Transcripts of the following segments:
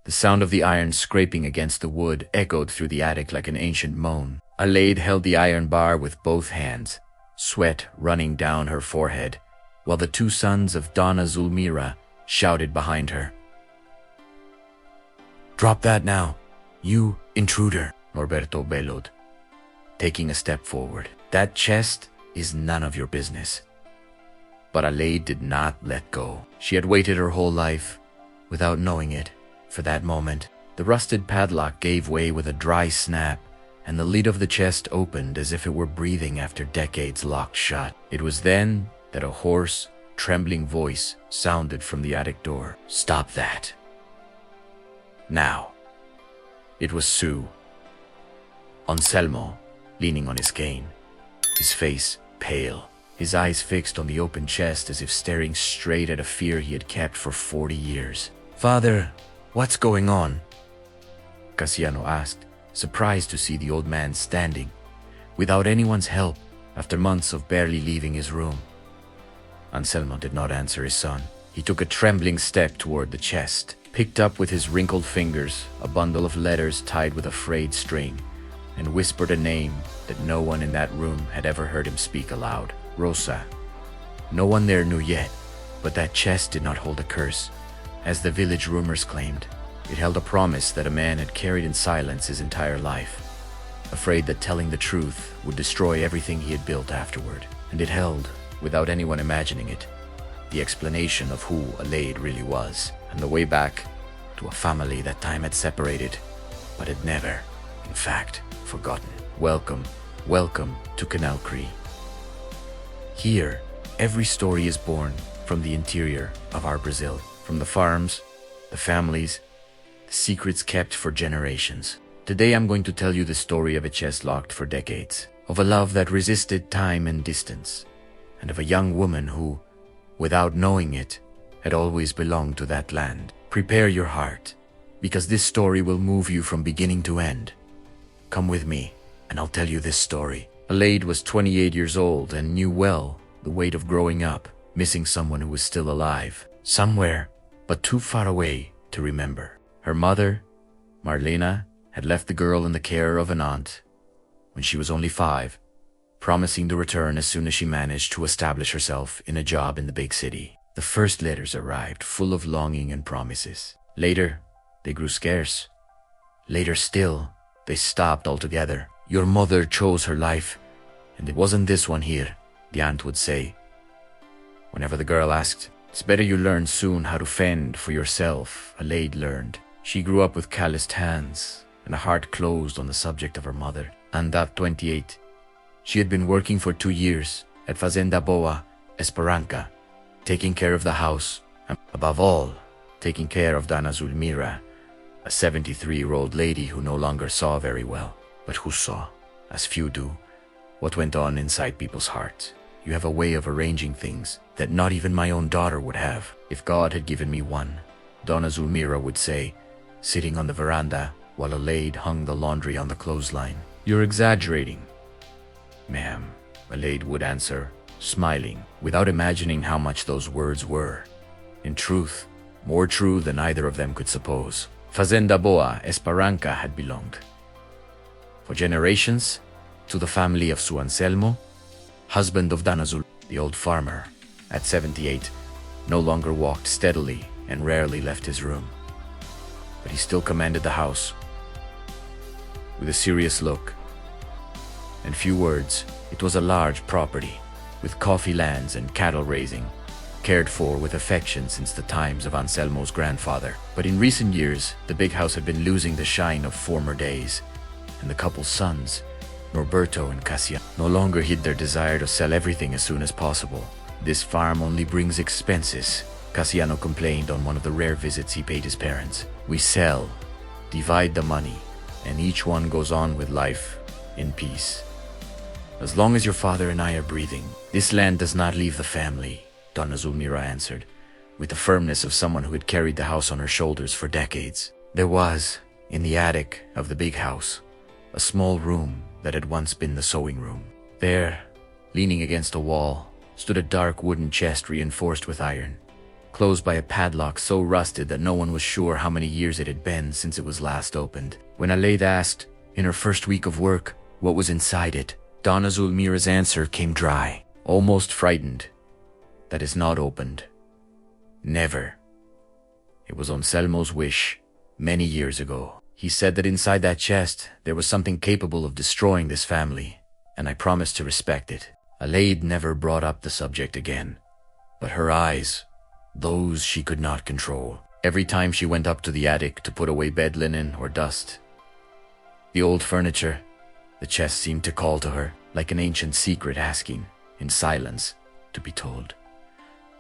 The sound of the iron scraping against the wood echoed through the attic like an ancient moan. Alaíde held the iron bar with both hands, sweat running down her forehead, while the two sons of Donna Zulmira shouted behind her. "Drop that now, you intruder," Norberto bellowed, taking a step forward. "That chest is none of your business." But Alaíde did not let go. She had waited her whole life, without knowing it, for that moment. The rusted padlock gave way with a dry snap, and the lid of the chest opened as if it were breathing after decades locked shut. It was then that a hoarse, trembling voice sounded from the attic door. "Stop that. Now." It was Sue. Anselmo, leaning on his cane, his face pale, his eyes fixed on the open chest as if staring straight at a fear he had kept for 40 years. "Father, what's going on?" Cassiano asked, surprised to see the old man standing, without anyone's help, after months of barely leaving his room. Anselmo did not answer his son. He took a trembling step toward the chest, picked up with his wrinkled fingers a bundle of letters tied with a frayed string, and whispered a name that no one in that room had ever heard him speak aloud. Rosa. No one there knew yet, but that chest did not hold a curse, as the village rumors claimed. It held a promise that a man had carried in silence his entire life, afraid that telling the truth would destroy everything he had built afterward. And it held, without anyone imagining it, the explanation of who Alaíde really was, and the way back to a family that time had separated, but had never, in fact, forgotten. Welcome, welcome to Canal Cree. Here, every story is born from the interior of our Brazil, from the farms, the families, the secrets kept for generations. Today I'm going to tell you the story of a chest locked for decades, of a love that resisted time and distance, and of a young woman who, without knowing it, had always belonged to that land. Prepare your heart, because this story will move you from beginning to end. Come with me, and I'll tell you this story. Alaíde was 28 years old and knew well the weight of growing up, missing someone who was still alive, somewhere, but too far away to remember. Her mother, Marlena, had left the girl in the care of an aunt when she was only 5, promising to return as soon as she managed to establish herself in a job in the big city. The first letters arrived, full of longing and promises. Later, they grew scarce. Later still, they stopped altogether. "Your mother chose her life, and it wasn't this one here," the aunt would say. Whenever the girl asked, "It's better you learn soon how to fend for yourself," Alaíde learned. She grew up with calloused hands and a heart closed on the subject of her mother. And at 28, she had been working for 2 years at Fazenda Boa, Esperança, taking care of the house, and above all, taking care of Donna Zulmira, a 73-year-old lady who no longer saw very well, but who saw, as few do, what went on inside people's hearts. "You have a way of arranging things that not even my own daughter would have, if God had given me one," Donna Zulmira would say, sitting on the veranda while Alaíde hung the laundry on the clothesline. "You're exaggerating, ma'am," Alaíde would answer, smiling, without imagining how much those words were. In truth, more true than either of them could suppose. Fazenda Boa, Esperança had belonged, for generations, to the family of Su Anselmo, husband of Donna Zul. The old farmer, at 78, no longer walked steadily and rarely left his room. But he still commanded the house. With a serious look and few words, it was a large property, with coffee lands and cattle raising, cared for with affection since the times of Anselmo's grandfather. But in recent years, the big house had been losing the shine of former days, and the couple's sons, Norberto and Cassiano, no longer hid their desire to sell everything as soon as possible. "This farm only brings expenses," Cassiano complained on one of the rare visits he paid his parents. "We sell, divide the money, and each one goes on with life in peace. As long as your father and I are breathing, this land does not leave the family," Donna Zulmira answered, with the firmness of someone who had carried the house on her shoulders for decades. There was, in the attic of the big house, a small room that had once been the sewing room. There, leaning against a wall, stood a dark wooden chest reinforced with iron, closed by a padlock so rusted that no one was sure how many years it had been since it was last opened. When Alaíde asked, in her first week of work, what was inside it, Donna Zulmira's answer came dry, almost frightened. That is not opened. Never. It was Anselmo's wish, many years ago. He said that inside that chest there was something capable of destroying this family, and I promised to respect it. Alaíde never brought up the subject again, but her eyes, those she could not control. Every time she went up to the attic to put away bed linen or dust, the old furniture, the chest seemed to call to her, like an ancient secret asking, in silence, to be told.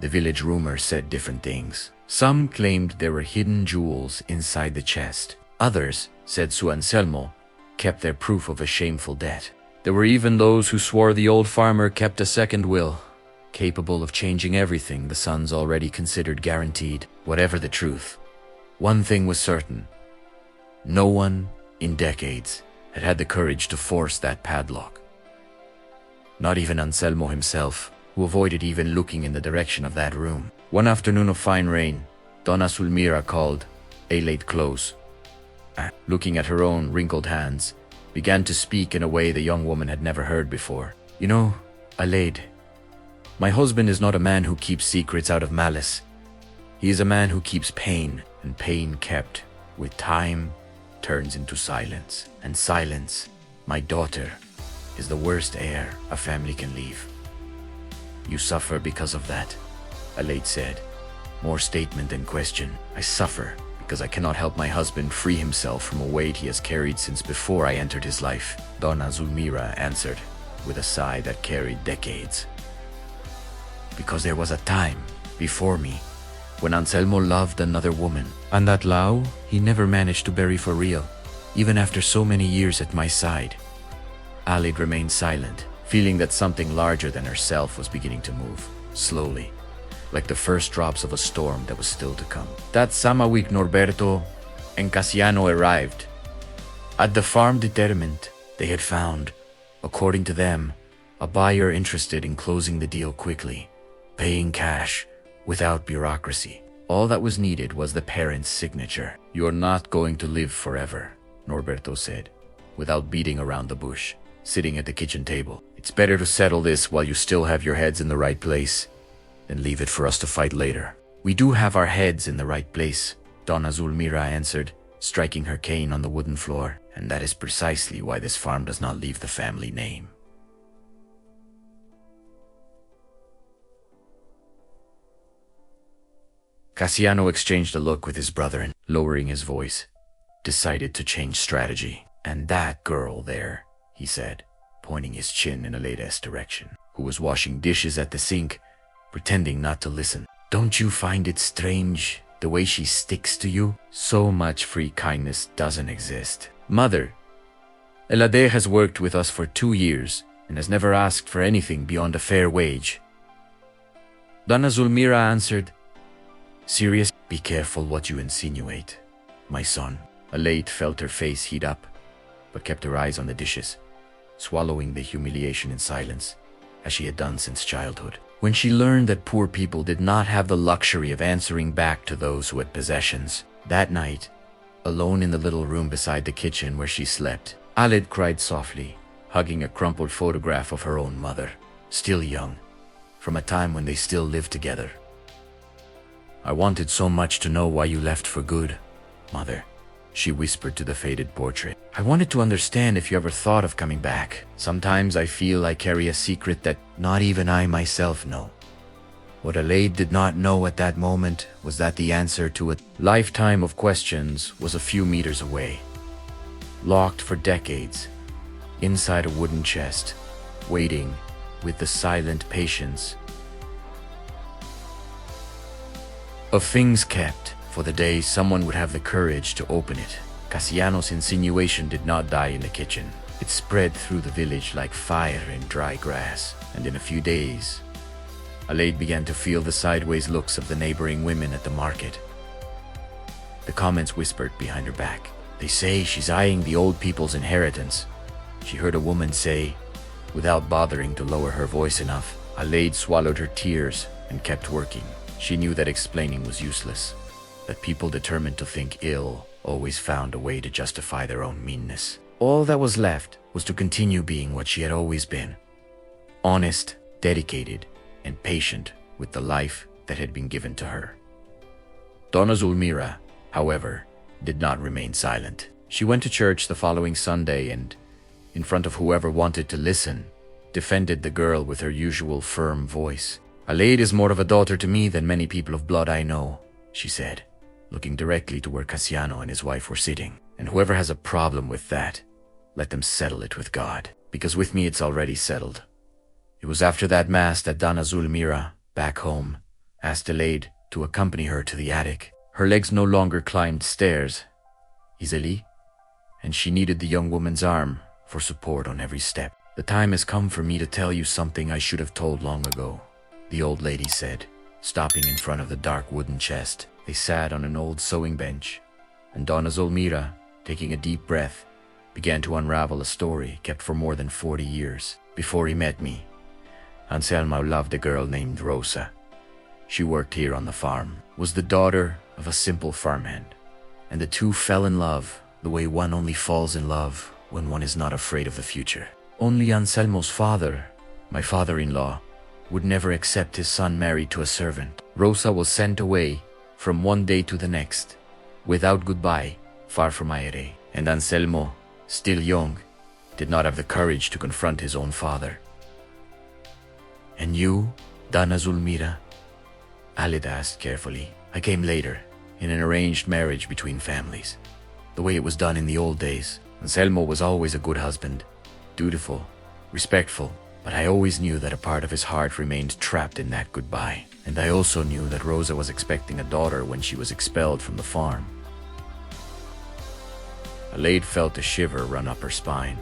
The village rumor said different things. Some claimed there were hidden jewels inside the chest. Others, said Su Anselmo, kept their proof of a shameful debt. There were even those who swore the old farmer kept a second will, capable of changing everything the sons already considered guaranteed. Whatever the truth, one thing was certain. No one, in decades, had had the courage to force that padlock. Not even Anselmo himself, who avoided even looking in the direction of that room. One afternoon of fine rain, Donna Zulmira called Alaíde close. Looking at her own wrinkled hands, began to speak in a way the young woman had never heard before. You know, Alaíde, my husband is not a man who keeps secrets out of malice. He is a man who keeps pain, and pain kept, with time, turns into silence. And silence, my daughter, is the worst heir a family can leave. You suffer because of that, Alaíde said, more statement than question. I suffer because I cannot help my husband free himself from a weight he has carried since before I entered his life. Donna Zulmira answered, with a sigh that carried decades. Because there was a time, before me, when Anselmo loved another woman, and that Lau he never managed to bury for real, even after so many years at my side. Alaíde remained silent, feeling that something larger than herself was beginning to move, slowly, like the first drops of a storm that was still to come. That summer week Norberto and Cassiano arrived. At the farm determined, they had found, according to them, a buyer interested in closing the deal quickly, paying cash, without bureaucracy. All that was needed was the parents' signature. "You're not going to live forever," Norberto said, without beating around the bush, sitting at the kitchen table. "It's better to settle this while you still have your heads in the right place, than leave it for us to fight later." "We do have our heads in the right place," Donna Zulmira answered, striking her cane on the wooden floor, "and that is precisely why this farm does not leave the family name." Cassiano exchanged a look with his brother and, lowering his voice, decided to change strategy. "And that girl there," he said, pointing his chin in Alaíde's direction, who was washing dishes at the sink, pretending not to listen. "Don't you find it strange, the way she sticks to you? So much free kindness doesn't exist. Mother, Alaíde has worked with us for 2 years and has never asked for anything beyond a fair wage." Donna Zulmira answered, "Serious? Be careful what you insinuate, my son." Alaíde felt her face heat up, but kept her eyes on the dishes, swallowing the humiliation in silence, as she had done since childhood. When she learned that poor people did not have the luxury of answering back to those who had possessions. That night, alone in the little room beside the kitchen where she slept, Alaíde cried softly, hugging a crumpled photograph of her own mother, still young, from a time when they still lived together. "I wanted so much to know why you left for good, Mother," she whispered to the faded portrait. "I wanted to understand if you ever thought of coming back. Sometimes I feel I carry a secret that not even I myself know." What Alaíde did not know at that moment was that the answer to a lifetime of questions was a few meters away, locked for decades, inside a wooden chest, waiting with the silent patience of things kept for the day someone would have the courage to open it. Cassiano's insinuation did not die in the kitchen. It spread through the village like fire in dry grass, and in a few days, Alaíde began to feel the sideways looks of the neighboring women at the market. The comments whispered behind her back. "They say she's eyeing the old people's inheritance," she heard a woman say, without bothering to lower her voice enough. Alaíde swallowed her tears and kept working. She knew that explaining was useless, that people determined to think ill always found a way to justify their own meanness. All that was left was to continue being what she had always been: honest, dedicated, and patient with the life that had been given to her. Donna Zulmira, however, did not remain silent. She went to church the following Sunday and, in front of whoever wanted to listen, defended the girl with her usual firm voice. "Alaíde is more of a daughter to me than many people of blood I know," she said, looking directly to where Cassiano and his wife were sitting. "And whoever has a problem with that, let them settle it with God, because with me it's already settled." It was after that mass that Donna Zulmira, back home, asked Alaíde to accompany her to the attic. Her legs no longer climbed stairs easily, and she needed the young woman's arm for support on every step. "The time has come for me to tell you something I should have told long ago," the old lady said, stopping in front of the dark wooden chest. They sat on an old sewing bench, and Donna Zulmira, taking a deep breath, began to unravel a story kept for more than 40 years. "Before he met me, Anselmo loved a girl named Rosa. She worked here on the farm, was the daughter of a simple farmhand, and the two fell in love the way one only falls in love when one is not afraid of the future. Only Anselmo's father, my father-in-law, would never accept his son married to a servant. Rosa was sent away from one day to the next, without goodbye, far from Aire, and Anselmo, still young, did not have the courage to confront his own father." "And you, Donna Zulmira?" Alaíde asked carefully. "I came later, in an arranged marriage between families, the way it was done in the old days. Anselmo was always a good husband, dutiful, respectful, but I always knew that a part of his heart remained trapped in that goodbye. And I also knew that Rosa was expecting a daughter when she was expelled from the farm." Alaíde felt a shiver run up her spine,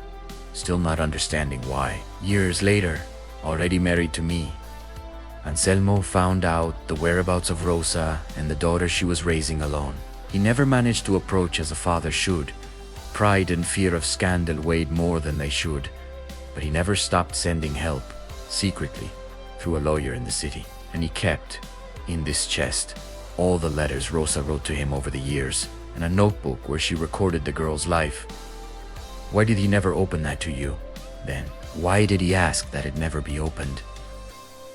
still not understanding why. "Years later, already married to me, Anselmo found out the whereabouts of Rosa and the daughter she was raising alone. He never managed to approach as a father should. Pride and fear of scandal weighed more than they should, but he never stopped sending help, secretly, through a lawyer in the city. And he kept, in this chest, all the letters Rosa wrote to him over the years, and a notebook where she recorded the girl's life. Why did he never open that to you, then? Why did he ask that it never be opened?"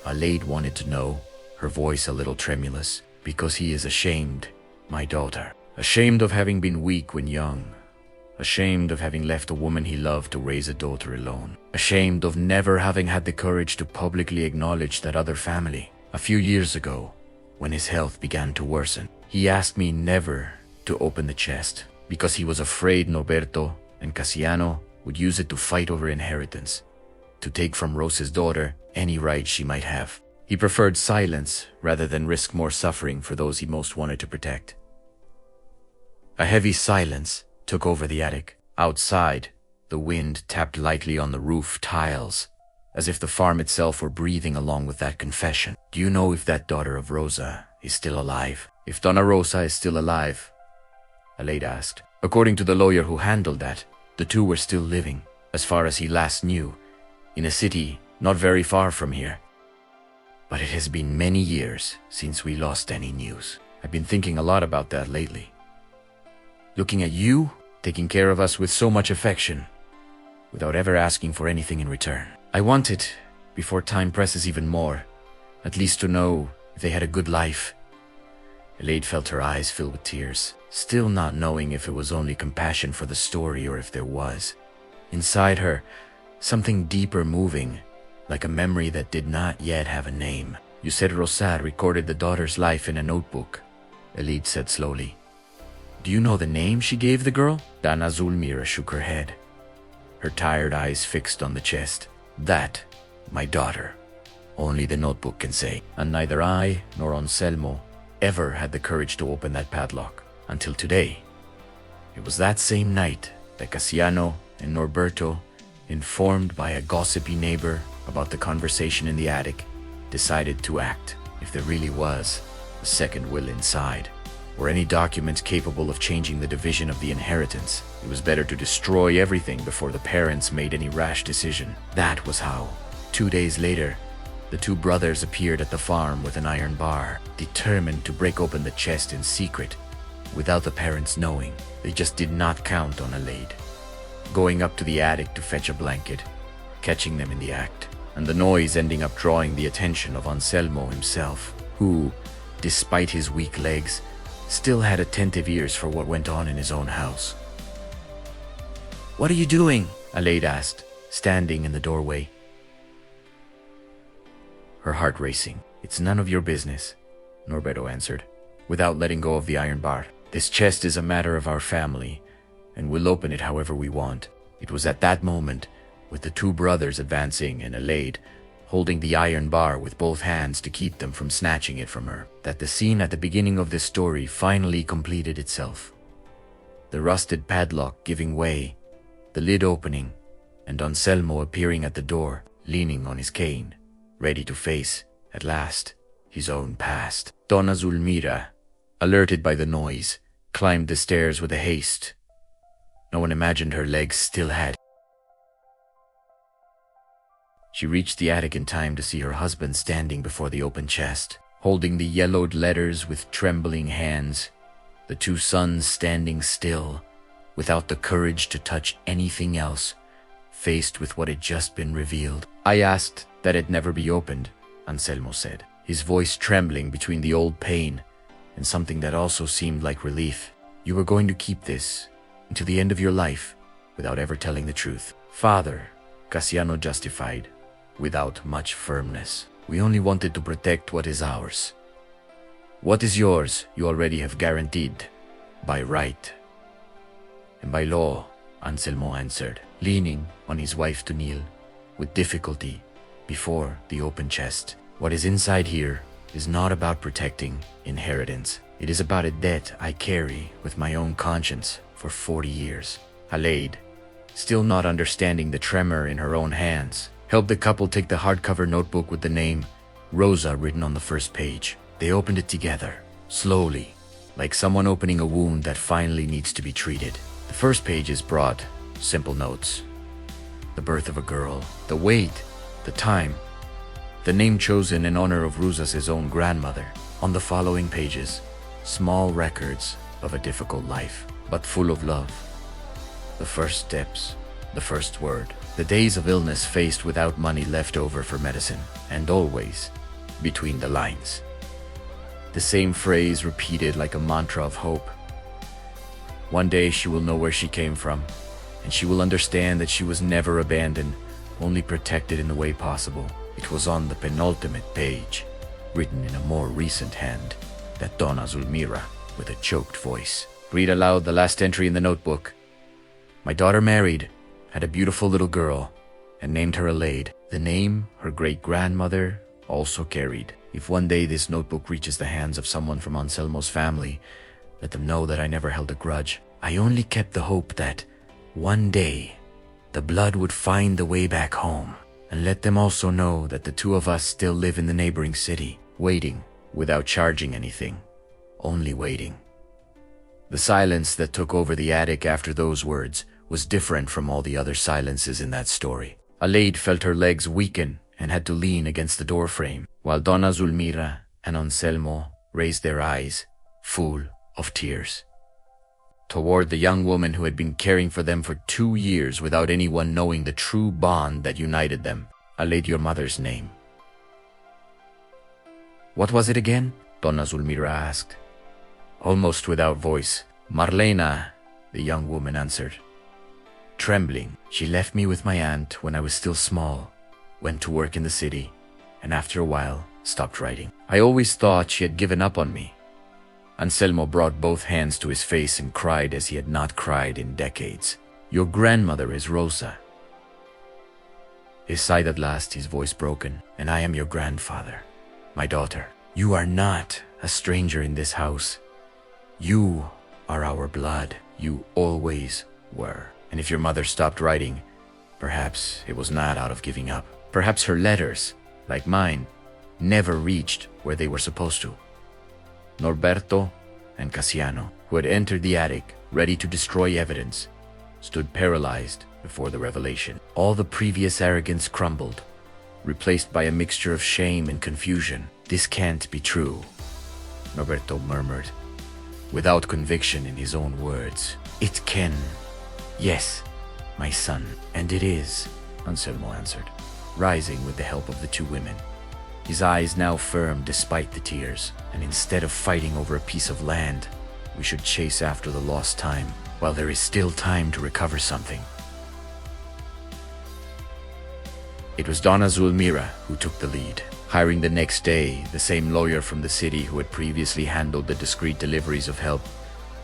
Alaíde wanted to know, her voice a little tremulous. "Because he is ashamed, my daughter. Ashamed of having been weak when young. Ashamed of having left a woman he loved to raise a daughter alone. Ashamed of never having had the courage to publicly acknowledge that other family. A few years ago, when his health began to worsen, he asked me never to open the chest because he was afraid Norberto and Cassiano would use it to fight over inheritance, to take from Rosa's daughter any right she might have. He preferred silence rather than risk more suffering for those he most wanted to protect." A heavy silence took over the attic. Outside, the wind tapped lightly on the roof tiles, as if the farm itself were breathing along with that confession. "Do you know if that daughter of Rosa is still alive?" "If Donna Rosa is still alive?" Alaíde asked. "According to the lawyer who handled that, the two were still living, as far as he last knew, in a city not very far from here. But it has been many years since we lost any news. I've been thinking a lot about that lately. Looking at you, taking care of us with so much affection, without ever asking for anything in return. I want it, before time presses even more, at least to know if they had a good life." Alaíde felt her eyes fill with tears, still not knowing if it was only compassion for the story or if there was, inside her, something deeper moving, like a memory that did not yet have a name. "You said Rosa recorded the daughter's life in a notebook," Alaíde said slowly. "Do you know the name she gave the girl?" Donna Zulmira shook her head, her tired eyes fixed on the chest. "That, my daughter, only the notebook can say. And neither I nor Anselmo ever had the courage to open that padlock until today. It was that same night that Cassiano and Norberto, informed by a gossipy neighbor about the conversation in the attic, decided to act. If there really was a second will inside, or any documents capable of changing the division of the inheritance, it was better to destroy everything before the parents made any rash decision. That was how, 2 days later, The two brothers appeared at the farm with an iron bar, determined to break open the chest in secret, without the parents knowing. They just did not count on Alaíde going up to the attic to fetch a blanket, catching them in the act, and the noise ending up drawing the attention of Anselmo himself, who, despite his weak legs, still had attentive ears for what went on in his own house. "What are you doing?" Alaíde asked, standing in the doorway, her heart racing. "It's none of your business," Norberto answered, without letting go of the iron bar. "This chest is a matter of our family, and we'll open it however we want." It was at that moment, with the two brothers advancing and Alaíde holding the iron bar with both hands to keep them from snatching it from her, that the scene at the beginning of this story finally completed itself. The rusted padlock giving way, the lid opening, and Anselmo appearing at the door, leaning on his cane, ready to face, at last, his own past. Donna Zulmira, alerted by the noise, climbed the stairs with a haste no one imagined her legs still had. She reached the attic in time to see her husband standing before the open chest, holding the yellowed letters with trembling hands, the two sons standing still, without the courage to touch anything else, faced with what had just been revealed. "I asked that it never be opened," Anselmo said, his voice trembling between the old pain and something that also seemed like relief. "You were going to keep this until the end of your life without ever telling the truth." "Father," Cassiano justified, without much firmness, "we only wanted to protect what is ours. What is yours you already have guaranteed, by right." "And by law," Anselmo answered, leaning on his wife to kneel, with difficulty, before the open chest. "What is inside here is not about protecting inheritance. It is about a debt I carry with my own conscience for 40 years. Alaíde, still not understanding the tremor in her own hands, helped the couple take the hardcover notebook with the name Rosa written on the first page. They opened it together, slowly, like someone opening a wound that finally needs to be treated. The first page is broad, simple notes. The birth of a girl, the weight, the time, the name chosen in honor of Rosa's own grandmother. On the following pages, small records of a difficult life, but full of love. The first steps, the first word, the days of illness faced without money left over for medicine, and always, between the lines, the same phrase repeated like a mantra of hope. One day she will know where she came from, and she will understand that she was never abandoned, only protected in the way possible. It was on the penultimate page, written in a more recent hand, that Donna Zulmira, with a choked voice, read aloud the last entry in the notebook. "My daughter married, had a beautiful little girl, and named her Alaíde, the name her great-grandmother also carried. If one day this notebook reaches the hands of someone from Anselmo's family, let them know that I never held a grudge. I only kept the hope that, one day, the blood would find the way back home. And let them also know that the two of us still live in the neighboring city, waiting, without charging anything, only waiting." The silence that took over the attic after those words was different from all the other silences in that story. Alaíde felt her legs weaken and had to lean against the doorframe, while Donna Zulmira and Anselmo raised their eyes, full of tears, toward the young woman who had been caring for them for 2 years without anyone knowing the true bond that united them. "Alaíde, your mother's name." "What was it again?" Donna Zulmira asked, almost without voice. "Marlena," the young woman answered, trembling. "She left me with my aunt when I was still small, went to work in the city, and after a while stopped writing. I always thought she had given up on me." Anselmo brought both hands to his face and cried as he had not cried in decades. "Your grandmother is Rosa." He sighed at last, his voice broken. "And I am your grandfather, my daughter. You are not a stranger in this house. You are our blood. You always were. And if your mother stopped writing, perhaps it was not out of giving up. Perhaps her letters, like mine, never reached where they were supposed to." Norberto and Cassiano, who had entered the attic, ready to destroy evidence, stood paralyzed before the revelation. All the previous arrogance crumbled, replaced by a mixture of shame and confusion. "This can't be true," Norberto murmured, without conviction in his own words. "It can. Yes, my son, and it is," Anselmo answered, rising with the help of the two women. His eyes now firm despite the tears, and instead of fighting over a piece of land, we should chase after the lost time, while there is still time to recover something. It was Donna Zulmira who took the lead, hiring the next day the same lawyer from the city who had previously handled the discreet deliveries of help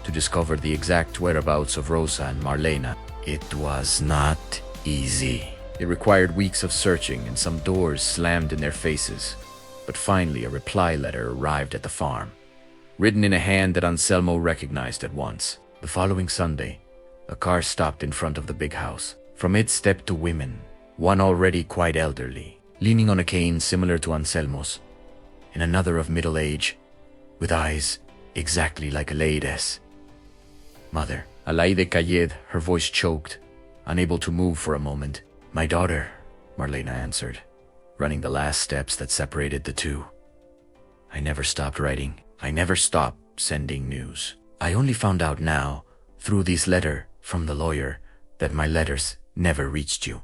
to discover the exact whereabouts of Rosa and Marlena. It was not easy. It required weeks of searching and some doors slammed in their faces, but finally a reply letter arrived at the farm, written in a hand that Anselmo recognized at once. The following Sunday, a car stopped in front of the big house. From it stepped two women, one already quite elderly, leaning on a cane similar to Anselmo's, and another of middle age, with eyes exactly like Alaíde's mother. Alaíde Cayed, her voice choked, unable to move for a moment. "My daughter," Marlena answered, running the last steps that separated the two. "I never stopped writing. I never stopped sending news. I only found out now, through this letter from the lawyer, that my letters never reached you."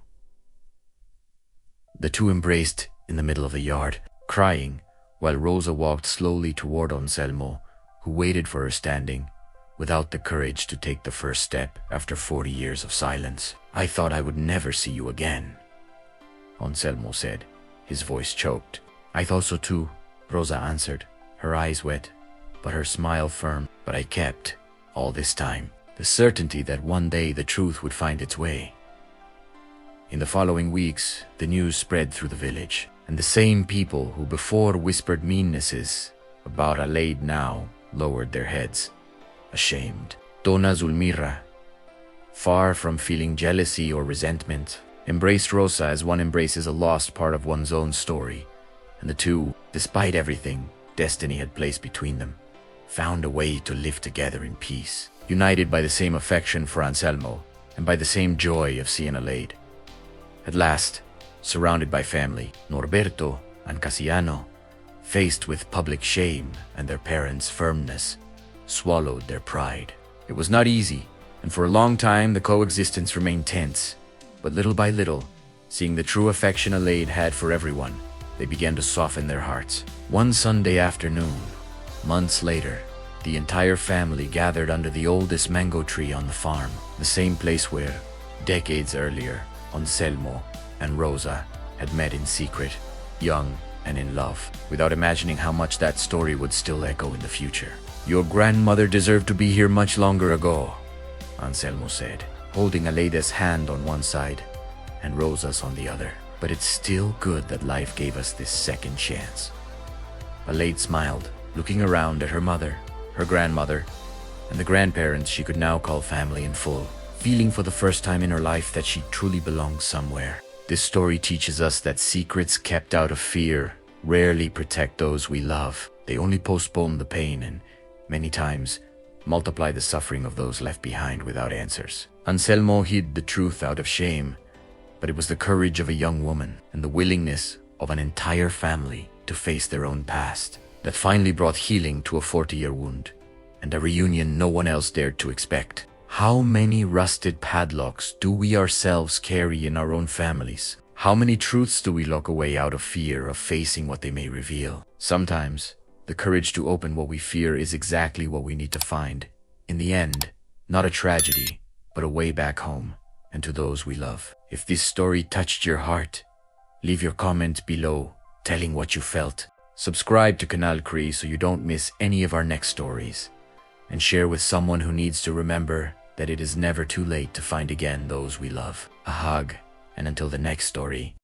The two embraced in the middle of the yard, crying, while Rosa walked slowly toward Anselmo, who waited for her standing, without the courage to take the first step after 40 years of silence. "I thought I would never see you again," Anselmo said, his voice choked. "I thought so too," Rosa answered, her eyes wet, but her smile firm. "But I kept, all this time, the certainty that one day the truth would find its way." In the following weeks, the news spread through the village, and the same people who before whispered meannesses about Alaíde now lowered their heads, ashamed. Donna Zulmira, far from feeling jealousy or resentment, embraced Rosa as one embraces a lost part of one's own story, and the two, despite everything destiny had placed between them, found a way to live together in peace, united by the same affection for Anselmo and by the same joy of seeing Alaíde. At last, surrounded by family, Norberto and Cassiano, faced with public shame and their parents' firmness, swallowed their pride. It was not easy, and for a long time the coexistence remained tense. But little by little, seeing the true affection Alaíde had for everyone, they began to soften their hearts. One Sunday afternoon, months later, the entire family gathered under the oldest mango tree on the farm, the same place where, decades earlier, Anselmo and Rosa had met in secret, young and in love, without imagining how much that story would still echo in the future. "Your grandmother deserved to be here much longer ago," Anselmo said, holding Alaíde's hand on one side and Rosa's on the other. "But it's still good that life gave us this second chance." Alaíde smiled, looking around at her mother, her grandmother, and the grandparents she could now call family in full, feeling for the first time in her life that she truly belonged somewhere. This story teaches us that secrets kept out of fear rarely protect those we love. They only postpone the pain and, many times, multiply the suffering of those left behind without answers. Anselmo hid the truth out of shame, but it was the courage of a young woman and the willingness of an entire family to face their own past that finally brought healing to a 40-year wound, and a reunion no one else dared to expect. How many rusted padlocks do we ourselves carry in our own families? How many truths do we lock away out of fear of facing what they may reveal? Sometimes, the courage to open what we fear is exactly what we need to find. In the end, not a tragedy, but a way back home and to those we love. If this story touched your heart, leave your comment below telling what you felt. Subscribe to Canal Cree so you don't miss any of our next stories, and share with someone who needs to remember that it is never too late to find again those we love. A hug, and until the next story,